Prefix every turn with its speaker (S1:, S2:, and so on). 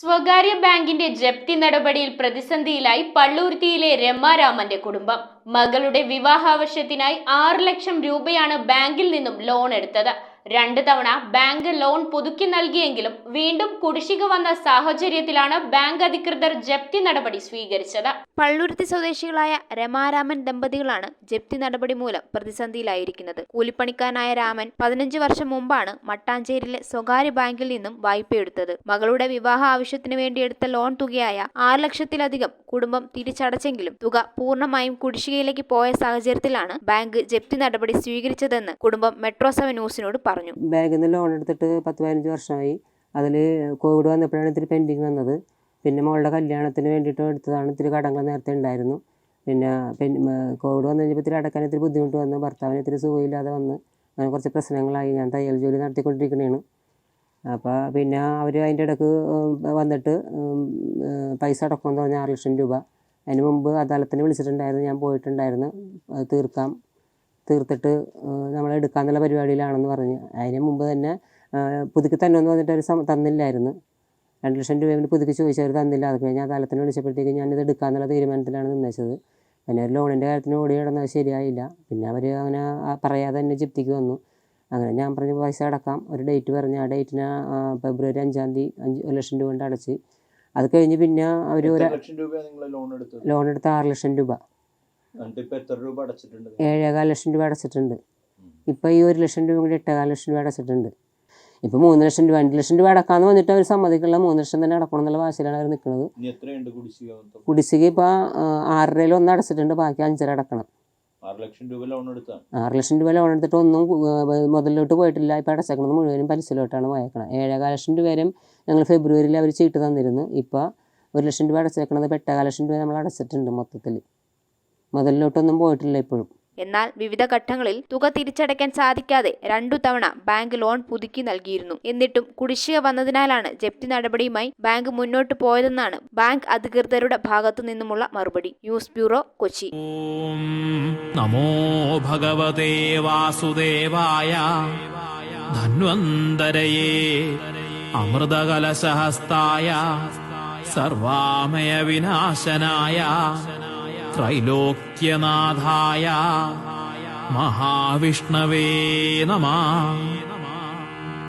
S1: സ്വകാര്യ ബാങ്കിന്റെ ജപ്തി നടപടിയിൽ പ്രതിസന്ധിയിലായി പള്ളുരുത്തിയിലെ രമാരാമന്റെ കുടുംബം. മകളുടെ വിവാഹാവശ്യത്തിനായി 6 ലക്ഷം രൂപയാണ് ബാങ്കിൽ നിന്നും ലോൺ എടുത്തത്. 2 തവണ ബാങ്ക് ലോൺ പുതുക്കി നൽകിയെങ്കിലും വീണ്ടും കുടിശ്ശിക വന്ന സാഹചര്യത്തിലാണ് ബാങ്ക് അധികൃതർ ജപ്തി നടപടി സ്വീകരിച്ചത്.
S2: പള്ളുരുത്തി സ്വദേശികളായ രമാരാമൻ ദമ്പതികളാണ് ജപ്തി നടപടി മൂലം പ്രതിസന്ധിയിലായിരിക്കുന്നത്. കൂലിപ്പണിക്കാരനായ രാമൻ 15 വർഷം മുമ്പാണ് മട്ടാഞ്ചേരിയിലെ സ്വകാര്യ ബാങ്കിൽ നിന്നും വായ്പയെടുത്തത്. മകളുടെ വിവാഹ ആവശ്യത്തിന് വേണ്ടി എടുത്ത ലോൺ തുകയായ 6 ലക്ഷത്തിലധികം കുടുംബം തിരിച്ചടച്ചെങ്കിലും തുക പൂർണ്ണമായും കുടിശ്ശികയിലേക്ക് പോയ സാഹചര്യത്തിലാണ് ബാങ്ക് ജപ്തി നടപടി സ്വീകരിച്ചതെന്ന് കുടുംബം മെട്രോ 7 ന്യൂസിനോട് പറഞ്ഞു.
S3: ബാങ്കിൽ നിന്ന് ലോൺ എടുത്തിട്ട് 10-15 വർഷമായി. അതിൽ കോവിഡ് വന്നപ്പോഴാണ് ഇത്തിരി പെൻഡിങ് വന്നത്. പിന്നെ മോളുടെ കല്യാണത്തിന് വേണ്ടിയിട്ട് എടുത്തതാണ്. ഇത്തിരി കടങ്ങൾ നേരത്തെ ഉണ്ടായിരുന്നു. പിന്നെ കോവിഡ് വന്നു കഴിഞ്ഞപ്പോൾ ഇത്തിരി അടക്കാൻ ഇത്തിരി ബുദ്ധിമുട്ട് വന്നു. ഭർത്താവിന് ഇത്തിരി സുഖമില്ലാതെ വന്ന് അങ്ങനെ കുറച്ച് പ്രശ്നങ്ങളായി. ഞാൻ തയ്യൽ ജോലി നടത്തിക്കൊണ്ടിരിക്കുന്നതാണ്. അപ്പോൾ പിന്നെ അവർ അതിൻ്റെ ഇടയ്ക്ക് വന്നിട്ട് പൈസ അടക്കണമെന്ന് പറഞ്ഞാൽ 6 ലക്ഷം രൂപ. അതിന് മുമ്പ് അദാലത്തിന് വിളിച്ചിട്ടുണ്ടായിരുന്നു. ഞാൻ പോയിട്ടുണ്ടായിരുന്നു. അത് തീർത്തിട്ട് നമ്മൾ എടുക്കാമെന്നുള്ള പരിപാടിയിലാണെന്ന് പറഞ്ഞ്. അതിന് മുമ്പ് തന്നെ പുതുക്കി തന്നെ എന്ന് പറഞ്ഞിട്ട് അവർ തന്നില്ലായിരുന്നു. 2 ലക്ഷം രൂപ പുതുക്കി ചോദിച്ചവർ തന്നില്ല. അത് കഴിഞ്ഞ് അദാലത്തിന് വിളിച്ചപ്പോഴത്തേക്ക് ഞാനിത് എടുക്കാമെന്നുള്ള തീരുമാനത്തിലാണ് നിന്നേച്ചത്. പിന്നെ ഒരു ലോണിൻ്റെ കാര്യത്തിന് ഓടി കിടന്നത് ശരിയായില്ല. പിന്നെ അവർ അങ്ങനെ പറയാതെ തന്നെ ജപ്തിക്ക് വന്നു. അങ്ങനെ ഞാൻ പറഞ്ഞു പൈസ അടക്കാം, ഒരു ഡേറ്റ് പറഞ്ഞ് ആ ഡേറ്റിന് ഫെബ്രുവരി 5-ാം തീയതി 5 ലക്ഷം രൂപ കൊണ്ട് അടച്ച്. അത് കഴിഞ്ഞ് പിന്നെ അവർ ലോൺ എടുത്ത 6 ലക്ഷം രൂപ 7.25 ലക്ഷം രൂപ അടച്ചിട്ടുണ്ട്. ഇപ്പോൾ ഈ 1 ലക്ഷം രൂപ കൂടി 8.25 ലക്ഷം രൂപ അടച്ചിട്ടുണ്ട്. ഇപ്പോൾ 3 ലക്ഷം രൂപ 2 ലക്ഷം രൂപ അടക്കാമെന്ന് വന്നിട്ട് അവർ സമ്മതിക്കുള്ള 3 ലക്ഷം തന്നെ അടക്കണം എന്നുള്ള വാശിയിലാണ് അവർ നിൽക്കുന്നത്. കുടിശ്ശിക ഇപ്പോൾ 6.5 1 അടച്ചിട്ടുണ്ട്. ബാക്കി 5.5 അടക്കണം.
S4: 6 ലക്ഷം രൂപ
S3: ലോൺ എടുത്തിട്ട് ഒന്നും മുതലിലോട്ട് പോയിട്ടില്ല. ഇപ്പോൾ അടച്ചേക്കണത് മുഴുവനും പലിശയിലോട്ടാണ് പോയേക്കണം. 7.25 ലക്ഷം രൂപയും ഞങ്ങൾ ഫെബ്രുവരിയിൽ അവർ ചീട്ട് തന്നിരുന്നു. ഇപ്പോൾ 1 ലക്ഷം രൂപ അടച്ചേക്കണത് 8.25 ലക്ഷം രൂപ നമ്മൾ അടച്ചിട്ടുണ്ട്. മൊത്തത്തിൽ മുതലിലോട്ടൊന്നും പോയിട്ടില്ല ഇപ്പോഴും.
S2: എന്നാൽ വിവിധ ഘട്ടങ്ങളിൽ തുക തിരിച്ചടയ്ക്കാൻ സാധിക്കാതെ 2 തവണ ബാങ്ക് ലോൺ പുതുക്കി നൽകിയിരുന്നു. എന്നിട്ടും കുടിശ്ശിക വന്നതിനാലാണ് ജപ്തി നടപടിയുമായി ബാങ്ക് മുന്നോട്ട് പോയതെന്നാണ് ബാങ്ക് അധികൃതരുടെ ഭാഗത്തു നിന്നുമുള്ള മറുപടി. News bureau, Kochi.
S5: നമോ ഭഗവതേ വാസുദേവായ ധന്വന്തരയേ അമൃതകലശഹസ്തായ സർവാമയ വിനാശനായ ത്രൈലോക്യനാഥായ മഹാവിഷ്ണവേ നമഃ.